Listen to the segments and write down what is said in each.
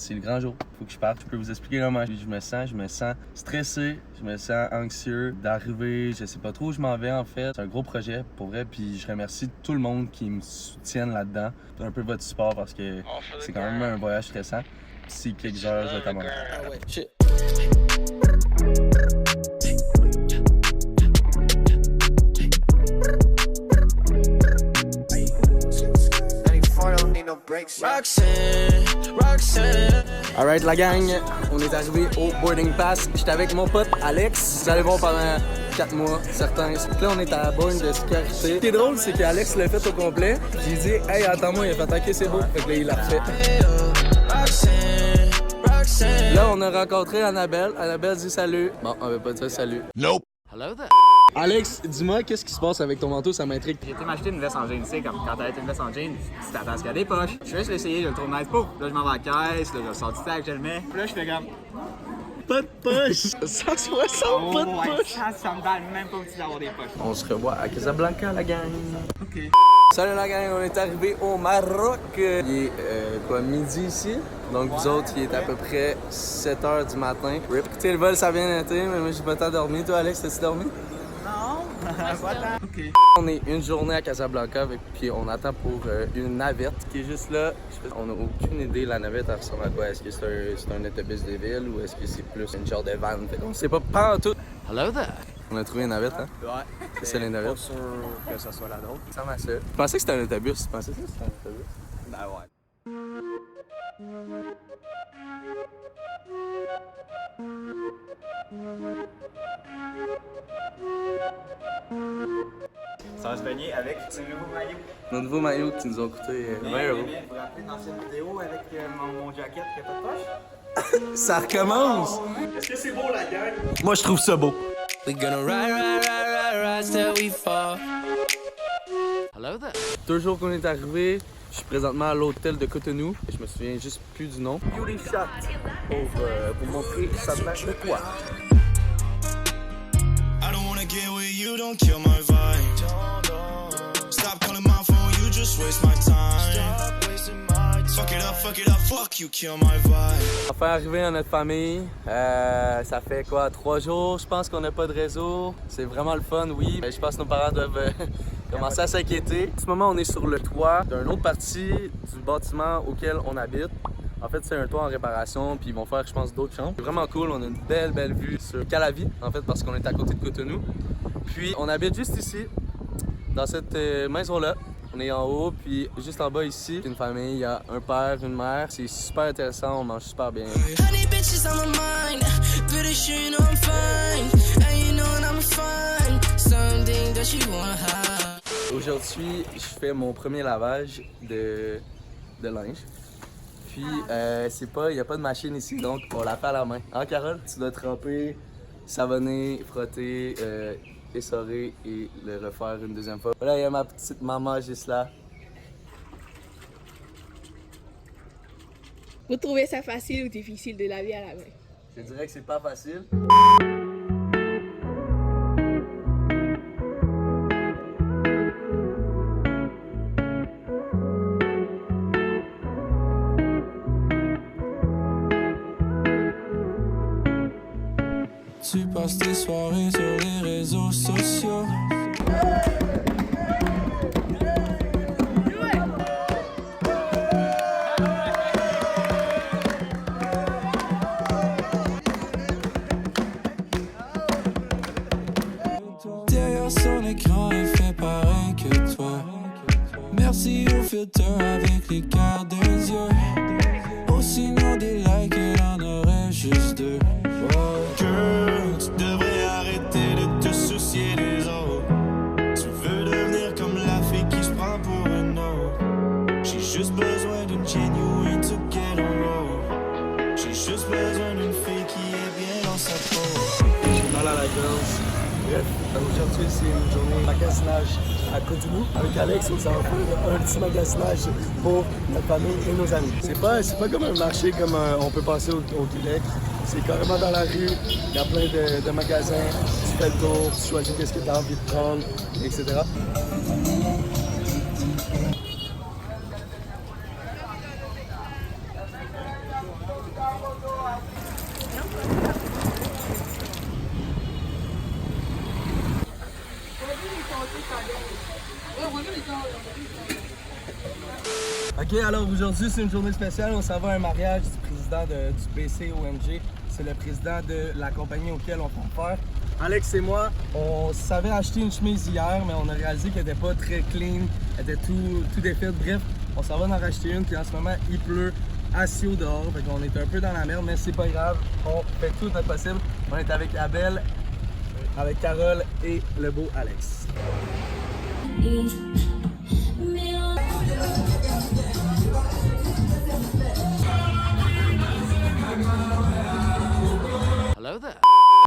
c'est le grand jour. Faut que je parte. Je peux vous expliquer comment je me sens. Je me sens stressé, je me sens anxieux d'arriver. Je sais pas trop où je m'en vais en fait. C'est un gros projet pour vrai. Puis je remercie tout le monde qui me soutienne là-dedans. Un peu votre support parce que c'est quand même un voyage stressant. D'ici quelques heures, je vais être à Montréal. Ah ouais, shit. Roxanne. Alright la gang, on est arrivé au boarding pass. J'étais avec mon pote Alex. Vous allez voir pendant 4 mois, certains. Là on est à la borne de sécurité. Ce qui est drôle, c'est qu'Alex l'a fait au complet. J'ai dit, hey attends-moi, il a fait ok c'est beau. Fait que là il l'a refait. Là on a rencontré Annabelle. Annabelle dit salut. Bon, on veut pas dire salut. Nope. Hello there. Alex, dis-moi, qu'est-ce qui se passe avec ton manteau? Ça m'intrigue. J'ai été m'acheter une veste en jeans, tu sais, comme quand t'as une veste en jeans, tu t'attends à ce qu'il y a des poches. Je vais juste l'essayer, je le trouve nice. Pouf! Là, je m'en vais à la caisse, là, je sors du sac, je le mets. Puis là, je fais comme. Pas de poche! 160, pas de poche! Ça me donne même pas utile d'avoir des poches. On se revoit à Casablanca, la gang. OK. Salut la gang, on est arrivé au Maroc. Il est quoi, midi ici. Donc vous autres, il est à peu près 7 h du matin. Rip. Écoutez, le vol, ça vient d'été, mais moi j'ai pas tant dormi. Toi, Alex, t'as-tu dormi? Non, voilà. OK. On est une journée à Casablanca, puis on attend pour une navette qui est juste là. On n'a aucune idée, la navette, elle ressemble à quoi? Est-ce que c'est un autobus de ville ou est-ce que c'est plus une genre de van? On sait pas en tout. Hello there. On a trouvé une navette, hein? Ouais. C'est les navettes. Pas sûr que ça soit la nôtre. Ça m'a ça. Je pensais que c'était un autobus. Tu pensais que c'était un autobus? Ben ouais. Ça va se baigner avec ce nouveau maillot. Nos nouveaux maillots qui nous ont coûté 20 €. Vous vous rappelez dans cette vidéo avec mon jacket qui a pas de poche? Ça recommence! Est-ce que c'est beau la gang? Moi, je trouve ça beau. We gonna ride till we fall. Hello there. 2 jours qu'on est arrivé, je suis présentement à l'hôtel de Cotonou. Je me souviens juste plus du nom. Beauty Shot pour montrer ça de de quoi. I don't wanna get with you, don't kill my vibe. Stop calling my phone, you just waste my time. Fuck it up, fuck you, kill my vibe. Enfin arrivé à notre famille, ça fait quoi, 3 jours, je pense qu'on n'a pas de réseau. C'est vraiment le fun, oui. Mais je pense que nos parents doivent commencer à s'inquiéter. En ce moment, on est sur le toit d'une autre partie du bâtiment auquel on habite. En fait, c'est un toit en réparation, puis ils vont faire, je pense, d'autres chambres. C'est vraiment cool, on a une belle vue sur Calavi, en fait, parce qu'on est à côté de Cotonou. Puis, on habite juste ici, dans cette maison-là. On est en haut, puis juste en bas ici, une famille, il y a un père, une mère. C'est super intéressant, on mange super bien. Honey bitches on my mind, pretty sure you know I'm fine, and you know I'm fine, something that you wanna have. Aujourd'hui, je fais mon premier lavage de linge. Puis, il n'y a pas de machine ici, donc on la fait à la main. Hein, Carole? Tu dois tremper, savonner, frotter, essorer et le refaire une deuxième fois. Voilà, il y a ma petite maman juste là. Vous trouvez ça facile ou difficile de laver à la main? Je dirais que c'est pas facile. Tu passes tes soirées sur les réseaux sociaux. Derrière son écran, elle fait pareil que toi. Merci au filtre avec les cœurs des yeux. Au signal des likes, elle en aurait juste 2. Girl, tu devrais arrêter de te soucier des autres. Tu veux devenir comme la fille qui se prend pour une autre. J'ai juste besoin d'une genuine to get on road. J'ai juste besoin d'une fille qui est bien dans sa peau. J'ai mal à la gorge. Bref, aujourd'hui c'est une journée de magasinage à Cotonou. Avec Alex, on s'en fait un petit magasinage pour notre famille et nos amis. C'est pas comme un marché comme on peut passer au Québec. C'est carrément dans la rue, il y a plein de magasins, tu fais le tour, tu choisis qu'est-ce que tu as envie de prendre, etc. Ok, alors aujourd'hui c'est une journée spéciale, on s'en va à un mariage du président du BCOMG. C'est le président de la compagnie auquel on fait faire. Alex et moi, on savait acheter une chemise hier, mais on a réalisé qu'elle n'était pas très clean, elle était tout défaite. Bref, on s'en va en racheter une, puis en ce moment il pleut assez au dehors, fait qu'on est un peu dans la merde, mais c'est pas grave, on fait tout notre possible. On est avec Abel, avec Carole et le beau Alex.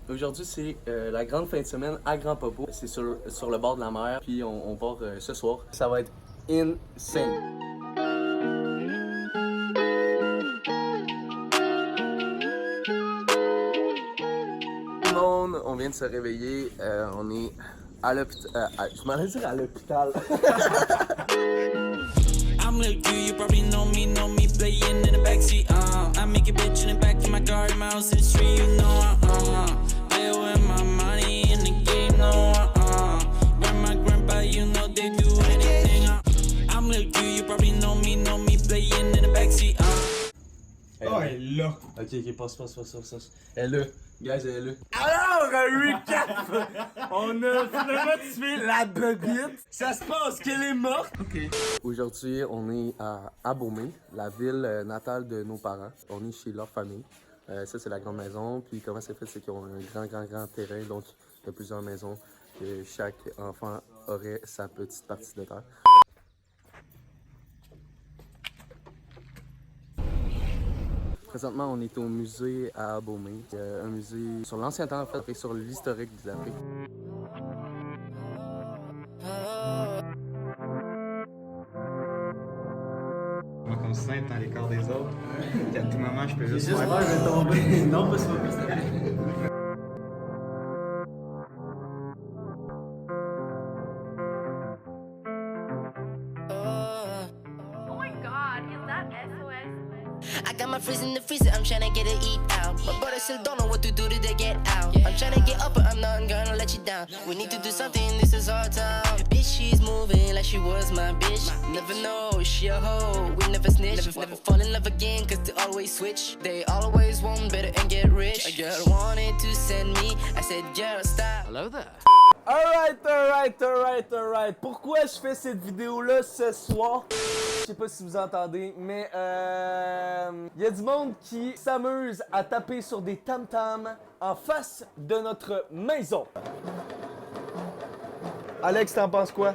Aujourd'hui, c'est la grande fin de semaine à Grand Popo. C'est sur le bord de la mer, puis on part ce soir. Ça va être insane. Tout le monde, on vient de se réveiller. On est à l'hôpital. Je m'en allais dire à l'hôpital. I'm little Q, you probably know me playing in the backseat. I make a bitch in the back of my car, in my house in the street, you know. Play with my money in the game, no. Grandma, grandpa, you know they do anything. I'm little Q, you probably know me playing in the backseat. Oh, elle est là. Ok, passe. Elle est là. Guys, elle est là. Alors, recap! On a finalement tué la bébite. Ça se passe qu'elle est morte. Ok. Aujourd'hui, on est à Abomey, la ville natale de nos parents. On est chez leur famille. Ça, c'est la grande maison. Puis comment c'est fait, c'est qu'ils ont un grand terrain. Donc, il y a plusieurs maisons. Et chaque enfant aurait sa petite partie de terre. Présentement, on est au musée à Abomey, un musée sur l'ancien temps en fait et sur l'historique des Afriques. Moi, qu'on se sente dans les corps des autres, qu'à tout moment, je peux juste J'espère que je vais tomber. Non, pas sur le piste. I got my frizz in the freezer, I'm tryna get it eat out. My brother still don't know what to do till they get out. I'm tryna get up, but I'm not gonna let you down. We need to do something, this is our town. Bitch, she's moving like she was my bitch. Never know, she a hoe, we never snitch. Never fall in love again, cause they always switch. They always want better and get rich. A girl wanted to send me, I said, girl, stop. Hello there. Alright. Pourquoi je fais cette vidéo-là ce soir? Je sais pas si vous entendez, mais y a du monde qui s'amuse à taper sur des tam-tams en face de notre maison. Alex, t'en penses quoi?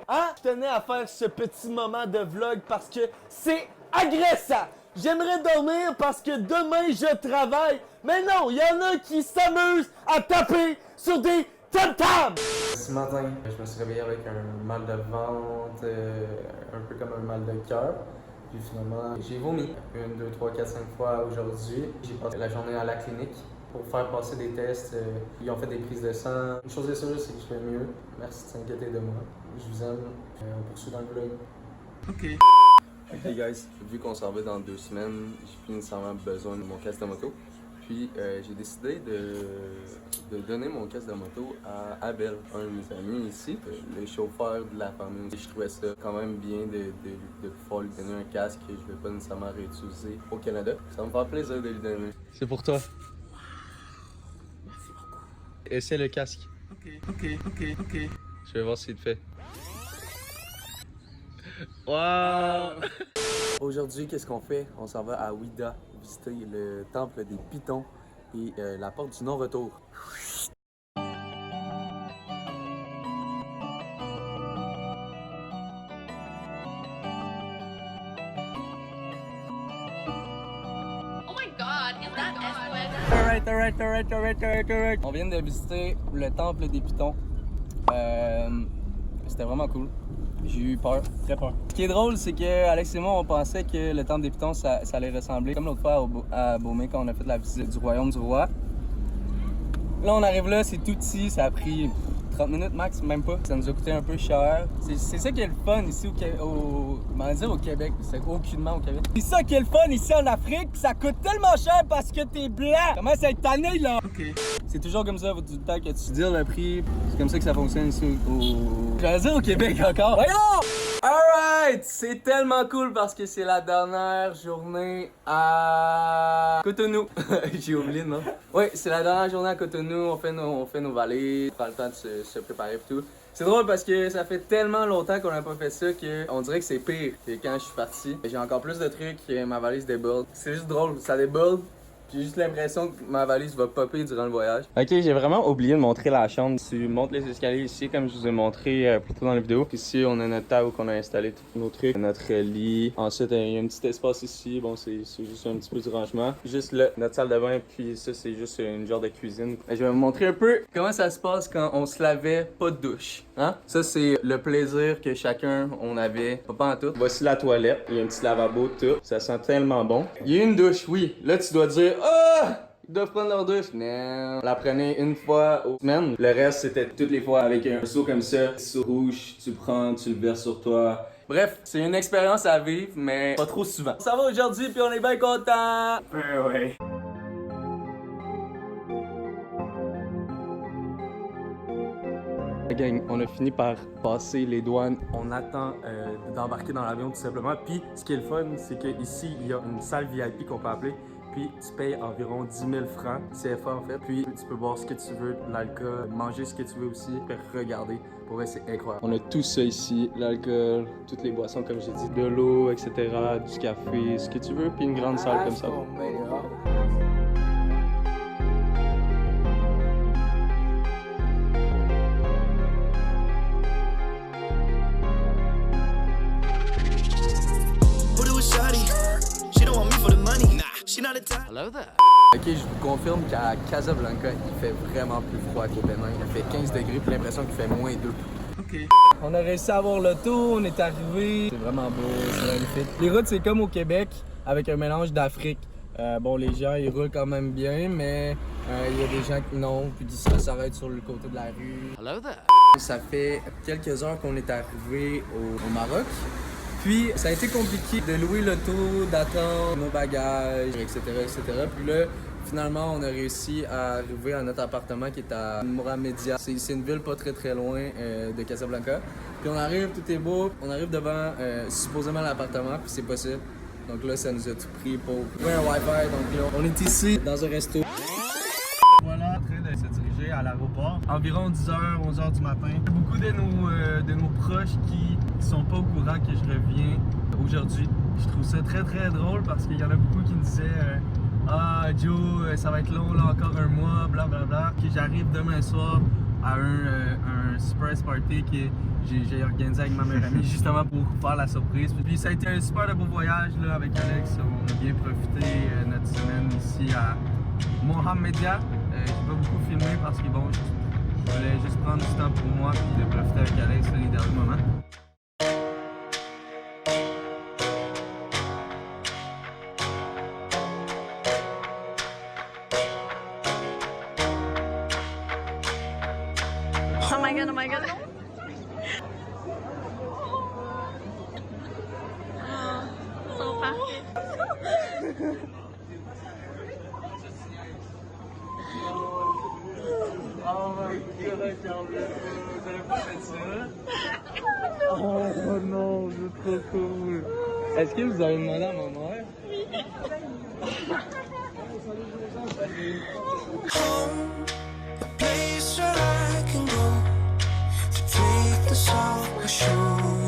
Hein? Je tenais à faire ce petit moment de vlog parce que c'est agressant. J'aimerais dormir parce que demain je travaille. Mais non, il y en a qui s'amusent à taper sur des tam-tams. Ce matin, je me suis réveillé avec un mal de ventre, un peu comme un mal de cœur. Puis finalement, j'ai vomi 1, 2, 3, 4, 5 fois aujourd'hui. J'ai passé la journée à la clinique pour faire passer des tests. Ils ont fait des prises de sang. Une chose est sûre, c'est que je vais mieux. Merci de s'inquiéter de moi. Je vous aime. On poursuit dans le vlog. Ok. Ok guys, vu qu'on s'en va dans 2 semaines, j'ai plus nécessairement besoin de mon casque de moto. Puis j'ai décidé de donner mon casque de moto à Abel, un de mes amis ici, le chauffeur de la famille. Je trouvais ça quand même bien de pouvoir lui donner un casque que je ne vais pas nécessairement réutiliser au Canada. Ça va me faire plaisir de lui donner. C'est pour toi. Merci beaucoup. Essaie le casque. Ok. Je vais voir s'il te fait. Wow! Aujourd'hui, qu'est-ce qu'on fait? On s'en va à Ouida visiter le temple des Pythons et la porte du non-retour. Oh my god, is that SOS? Alright. On vient de visiter le temple des Pythons. C'était vraiment cool. J'ai eu peur, très peur. Ce qui est drôle, c'est que Alex et moi, on pensait que le temple des Pythons, ça allait ressembler comme l'autre fois à Abomey quand on a fait la visite du royaume du roi. Là, on arrive là, c'est tout petit, ça a pris 30 minutes max, même pas. Ça nous a coûté un peu cher. C'est ça qui est le fun ici au Québec. C'est aucunement au Québec. C'est ça qui est le fun ici en Afrique, pis ça coûte tellement cher parce que t'es blanc. Comment ça être tanné là? OK. C'est toujours comme ça, tout le temps que tu dis le prix. C'est comme ça que ça fonctionne ici J'allais dire au Québec encore. Voyons! Alright! C'est tellement cool parce que c'est la dernière journée à Cotonou. J'ai oublié, non? Oui, c'est la dernière journée à Cotonou. On fait nos valises, on prend le temps de se préparer et tout. C'est drôle parce que ça fait tellement longtemps qu'on n'a pas fait ça qu'on dirait que c'est pire que quand je suis parti. J'ai encore plus de trucs, ma valise déborde. C'est juste drôle, ça déborde. J'ai juste l'impression que ma valise va popper durant le voyage. Ok, j'ai vraiment oublié de montrer la chambre. Tu montes les escaliers ici, comme je vous ai montré plus tôt dans la vidéo. Ici, on a notre table où on a installé tous nos trucs, notre lit. Ensuite, il y a un petit espace ici. Bon, c'est juste un petit peu du rangement. Juste là, notre salle de bain, puis ça, c'est juste une genre de cuisine. Je vais vous montrer un peu comment ça se passe quand on se lavait pas de douche. Hein? Ça, c'est le plaisir que chacun on avait. Pas en tout. Voici la toilette. Il y a un petit lavabo, tout. Ça sent tellement bon. Il y a une douche, oui. Là, tu dois dire ils doivent prendre leur douche. Non. On la prenait une fois aux semaines. Le reste, c'était toutes les fois avec un seau comme ça. Seau rouge, tu prends, tu le verses sur toi. Bref, c'est une expérience à vivre, mais pas trop souvent. Ça va aujourd'hui, puis on est bien content. Ouais. Gang, on a fini par passer les douanes. On attend d'embarquer dans l'avion tout simplement. Puis ce qui est le fun, c'est qu'ici, il y a une salle VIP qu'on peut appeler. Puis tu payes environ 10 000 francs CFA en fait. Puis tu peux boire ce que tu veux, de l'alcool, manger ce que tu veux aussi, puis regarder. Pour vrai, c'est incroyable. On a tout ça ici, l'alcool, toutes les boissons comme j'ai dit, de l'eau, etc., du café, ce que tu veux, puis une grande salle comme ça. Ok, je vous confirme qu'à Casablanca, il fait vraiment plus froid qu'au Bénin. Il fait 15 degrés, puis l'impression qu'il fait moins 2. OK. On a réussi à avoir l'auto, on est arrivé. C'est vraiment beau, c'est magnifique. Les routes, c'est comme au Québec, avec un mélange d'Afrique. Bon, les gens, ils roulent quand même bien, mais il y a des gens qui non, puis ça s'arrête sur le côté de la rue. Hello there. Ça fait quelques heures qu'on est arrivé au Maroc. Puis, ça a été compliqué de louer l'auto, d'attendre nos bagages, etc., etc. Puis là, finalement, on a réussi à arriver à notre appartement qui est à Mouramedia. C'est une ville pas très loin de Casablanca. Puis on arrive, tout est beau. On arrive devant supposément l'appartement, puis c'est pas ça. Donc là, ça nous a tout pris pour trouver un Wi-Fi. Donc là, on est ici, dans un resto. Voilà, en train de se diriger à l'aéroport. Environ 10h, 11h du matin. Beaucoup de nos proches qui sont pas au courant que je reviens aujourd'hui. Je trouve ça très drôle parce qu'il y en a beaucoup qui me disaient ah Joe, ça va être long là, encore un mois, blablabla. Puis j'arrive demain soir à un surprise party que j'ai organisé avec ma meilleure amie justement pour faire la surprise. Puis ça a été un super beau voyage là, avec Alex. On a bien profité notre semaine ici à Mouramedia. J'ai pas beaucoup filmé parce que bon, je voulais juste prendre du temps pour moi et de profiter avec Alex les derniers moments. Oh my god. Oh, so parfait. Oh my god, vous avez pas fait ça? Oh non, c'est trop cool. Est-ce que vous avez demandé à ma mère? Oui. Place where I can go to take this off my shoes.